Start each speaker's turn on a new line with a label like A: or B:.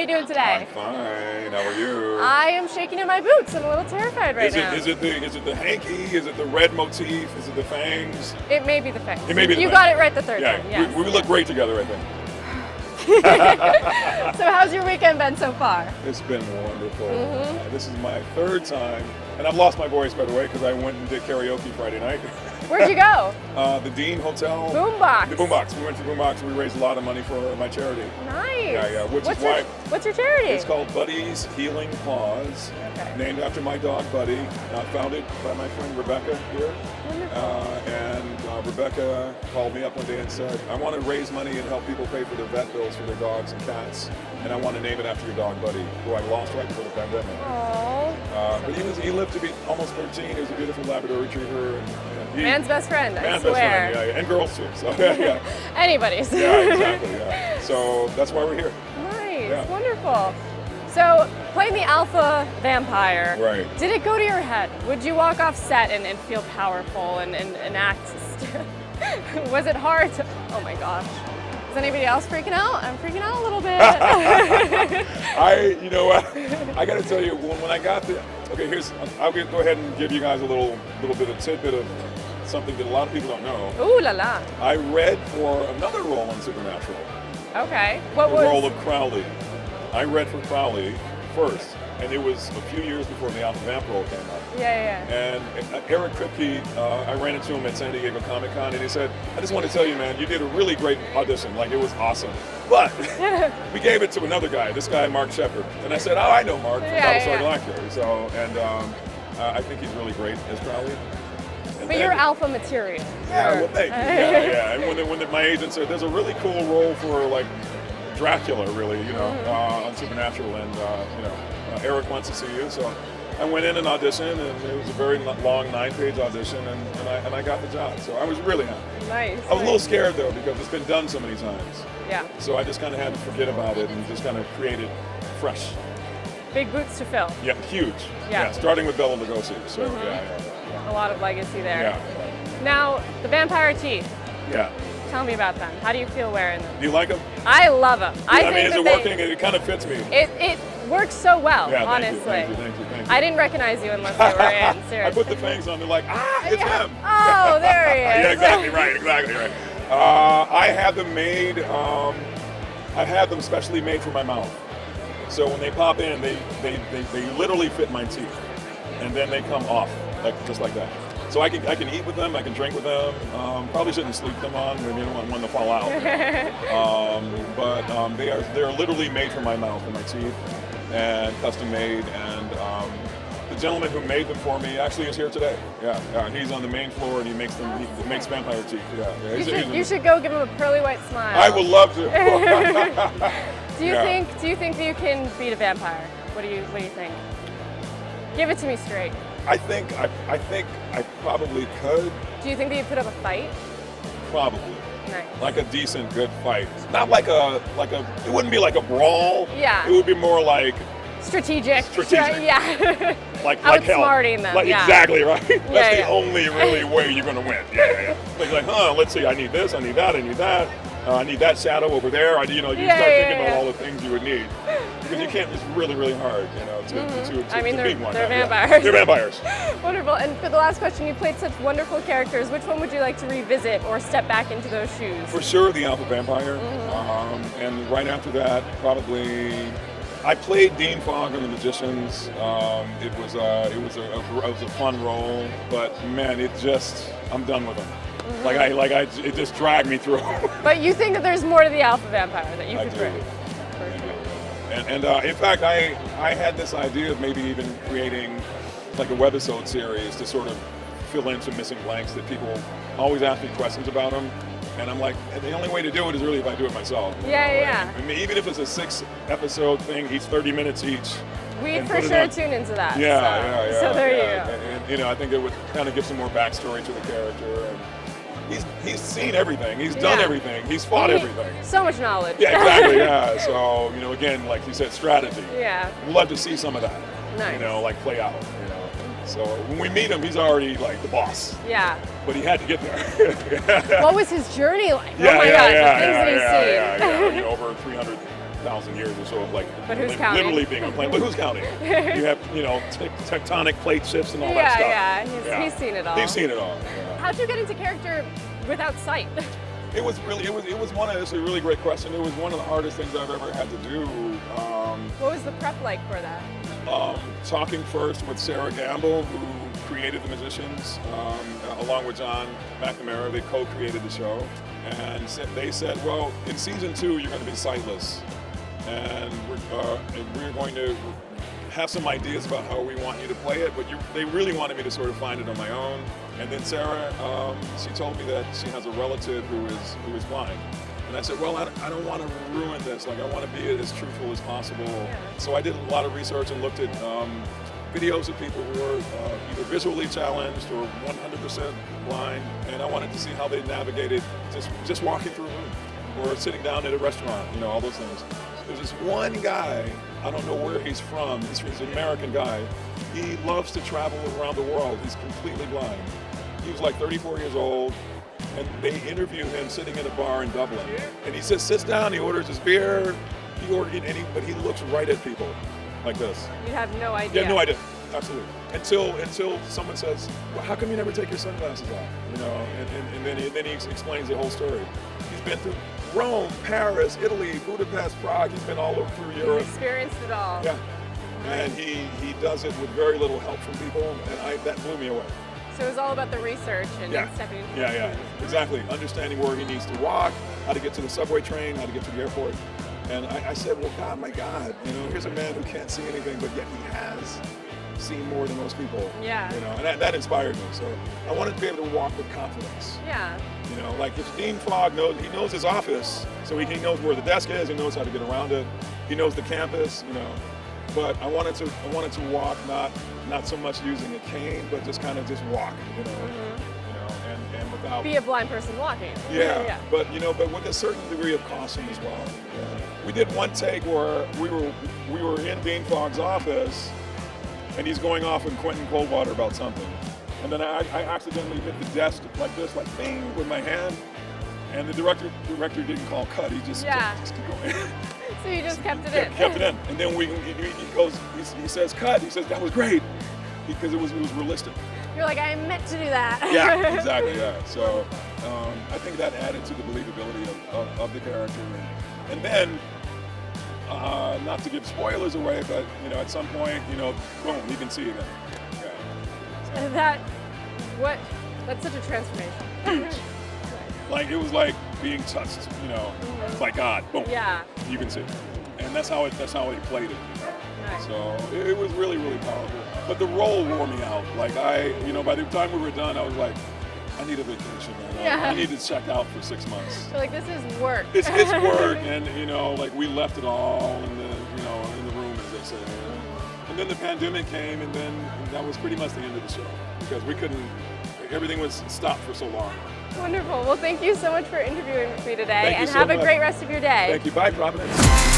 A: you doing today?
B: I'm fine. How are you?
A: I am shaking in my boots. I'm a little terrified right now.
B: Is it the hanky? Is it the red motif? Is it the fangs?
A: It may be the fangs.
B: It may be the
A: You
B: fangs.
A: got it right the third time.
B: Yeah,
A: Yes.
B: we look great together, I think.
A: So how's your weekend been so far?
B: It's been wonderful. This is my third time, and I've lost my voice, by the way, because I went and did karaoke Friday night.
A: Where'd you go?
B: The Dean Hotel.
A: Boombox.
B: The Boombox. We went to Boombox. We raised a lot of money for my charity.
A: Nice.
B: Yeah.
A: What's your charity?
B: It's called Buddy's Healing Paws, named after my dog Buddy, founded by my friend Rebecca here. And Rebecca called me up one day and said, I want to raise money and help people pay for their vet bills for their dogs and cats, and I want to name it after your dog Buddy, who I lost right before the pandemic.
A: Aww.
B: But he lived to be almost 13. He was a beautiful Labrador Retriever.
A: Man's best friend, I
B: man's
A: swear.
B: best friend, yeah. And girls too. So, yeah.
A: Anybody's.
B: Yeah, exactly. Yeah. So that's why we're here.
A: Nice,
B: Yeah.
A: wonderful. So, playing the alpha vampire,
B: Right.
A: did it go to your head? Would you walk off set and feel powerful and act? Was it hard to, oh my gosh. Is anybody else freaking out? I'm freaking out a little bit.
B: You know what? I got to tell you, when I got the, I'll go ahead and give you guys a little bit of tidbit of something that a lot of people don't know.
A: Ooh la la.
B: I read for another role on Supernatural.
A: Okay.
B: The role of Crowley. I read for Crowley first, and it was a few years before the Alpha Vamp role came out.
A: Yeah.
B: And Eric Kripke, I ran into him at San Diego Comic Con, and he said, I just want to tell you, man, you did a really great audition. Like, it was awesome. But we gave it to another guy, this guy, Mark Shepard. And I said, oh, I know Mark from Battlestar Galactica. So, I think he's really great as Crowley.
A: But you're alpha material.
B: Yeah, well, thank you. Yeah. And when my agent said, there's a really cool role for, like, Dracula, really, on Supernatural, and Eric wants to see you, so I went in and auditioned, and it was a very long 9-page audition, and I got the job, so I was really happy.
A: Nice.
B: I was a little scared though, because it's been done so many times.
A: Yeah.
B: So I just kind of had to forget about it and just kind of create it fresh.
A: Big boots to fill.
B: Yeah, huge.
A: Yeah.
B: Starting with Bela Lugosi. So
A: A lot of legacy there.
B: Yeah.
A: Now, the vampire teeth.
B: Yeah.
A: Tell me about them. How do you feel wearing them?
B: Do you like them?
A: I love them.
B: I mean, is it working? It kind of fits me.
A: It works so well, honestly.
B: Thank you.
A: I didn't recognize you unless you were in, seriously.
B: I put the fangs on, they're like, it's him.
A: Oh, there he is.
B: Yeah, exactly right. I have them made, I have them specially made for my mouth. So when they pop in, they literally fit my teeth. And then they come off, just like that. So I can eat with them, I can drink with them. Probably shouldn't sleep them on, maybe I don't want one to fall out. But they're literally made for my mouth and my teeth, and custom made. And the gentleman who made them for me actually is here today. Yeah. He's on the main floor, and he makes them. He makes vampire teeth. Yeah.
A: You should go give him a pearly white smile.
B: I would love to.
A: Do you think that you can beat a vampire? What do you think? Give it to me straight.
B: I think I probably could.
A: Do you think that you put up a fight?
B: Probably.
A: Nice.
B: Like a decent, good fight. Not like a. It wouldn't be like a brawl.
A: Yeah.
B: It would be more like
A: strategic.
B: Yeah. like
A: outsmarting them.
B: Exactly right. That's the only really way you're gonna win. Yeah. Like, let's see. I need this. I need that. I need that. I need that shadow over there. You start thinking about all the things you would need. Because you can't, it's really, really hard, to beat one.
A: They're vampires.
B: Yeah. They're vampires.
A: Wonderful. And for the last question, you played such wonderful characters. Which one would you like to revisit or step back into those shoes?
B: For sure, the Alpha Vampire. And right after that, probably, I played Dean Fogg on The Magicians. It was a fun role, but man, I'm done with him. It just dragged me through.
A: But you think that there's more to the Alpha Vampire that you could bring?
B: And in fact, I had this idea of maybe even creating like a webisode series to sort of fill in some missing blanks that people always ask me questions about them. And I'm like, the only way to do it is really if I do it myself.
A: Yeah.
B: I mean, even if it's a 6-episode thing, each 30 minutes each.
A: We'd for sure tune into that.
B: Yeah.
A: So there you
B: go. And I think it would kind of give some more backstory to the character. And he's seen everything. He's done everything. He's fought everything.
A: So much knowledge.
B: Yeah, exactly. Yeah. So again, like you said, strategy.
A: Yeah.
B: We'd love to see some of that.
A: Nice.
B: Play out. So when we meet him, he's already like the boss.
A: Yeah.
B: But he had to get there.
A: What was his journey like? Oh my God, the things that he's seen.
B: Over 300 1,000 years or so of like
A: But who's counting?
B: literally being on a plane. But who's counting? You have, you know, tectonic plate shifts and all that stuff.
A: Yeah, he's seen it all.
B: He's seen it all. Yeah.
A: How'd you get into character without sight?
B: It was one of it's a really great question. It was one of the hardest things I've ever had to do.
A: What was the prep like for that?
B: Talking first with Sarah Gamble, who created the Musicians, along with John McNamara. They co-created the show, and they said, well, in season 2 you're going to be sightless, and we're going to have some ideas about how we want you to play it, but they really wanted me to sort of find it on my own. And then Sarah, she told me that she has a relative who is blind. And I said, well, I don't want to ruin this. Like, I want to be as truthful as possible.
A: Yeah.
B: So I did a lot of research and looked at videos of people who were either visually challenged or 100% blind. And I wanted to see how they navigated just walking through a room or sitting down at a restaurant, you know, all those things. There's this one guy, I don't know where he's from, he's an American guy. He loves to travel around the world. He's completely blind. He was like 34 years old, and they interview him sitting in a bar in Dublin. And he just sits down, he orders his beer, but he looks right at people like this.
A: You have no idea.
B: Yeah, no idea. Absolutely. Until someone says, well, how come you never take your sunglasses off? You know, and then he explains the whole story. He's been through Rome, Paris, Italy, Budapest, Prague. He's been all over through Europe.
A: He's experienced it all.
B: Yeah. And he does it with very little help from people, and that blew me away.
A: So it was all about the research and stepping into
B: Yeah, exactly. Understanding where he needs to walk, how to get to the subway train, how to get to the airport. And I said, well, God, my God, you know, here's a man who can't see anything, but yet he has seen more than most people.
A: Yeah.
B: You know, and that inspired me. So I wanted to be able to walk with confidence.
A: Yeah.
B: You know, like if Dean Fogg knows his office, so he knows where the desk is, he knows how to get around it, he knows the campus, you know. But I wanted to walk not so much using a cane, but just kind of just walk, you know.
A: Mm-hmm.
B: You know, and without
A: be a blind person walking.
B: Yeah. But with a certain degree of caution as well. Yeah. We did one take where we were in Dean Fogg's office, and he's going off with Quentin Coldwater about something. And then I accidentally hit the desk like this, like bing, with my hand. And the director didn't call cut. He just kept going.
A: So you just kept it in.
B: Kept it in. And then he says cut. He says that was great because it was realistic.
A: You're like, I meant to do that.
B: Yeah, exactly. Yeah. So I think that added to the believability of the character. And then, not to give spoilers away, but you know, at some point, you know, boom, you can see it. Yeah. So.
A: And that's such a transformation.
B: Like it was like being touched, you know, by God. Boom.
A: Yeah.
B: You can see. And that's how he played it. You know?
A: Nice.
B: So it was really, really powerful. But the role wore me out. Like by the time we were done, I was like, I need a vacation, man.
A: Yeah.
B: I need to check out for 6 months.
A: So like this is work.
B: It's work, and you know, like we left it all in the room, as they say. And then the pandemic came, and then that was pretty much the end of the show because everything was stopped for so long.
A: Wonderful. Well, thank you so much for interviewing with me today,
B: Thank you
A: and
B: so
A: have a
B: much.
A: great rest of your day.
B: Thank you. Bye, Providence.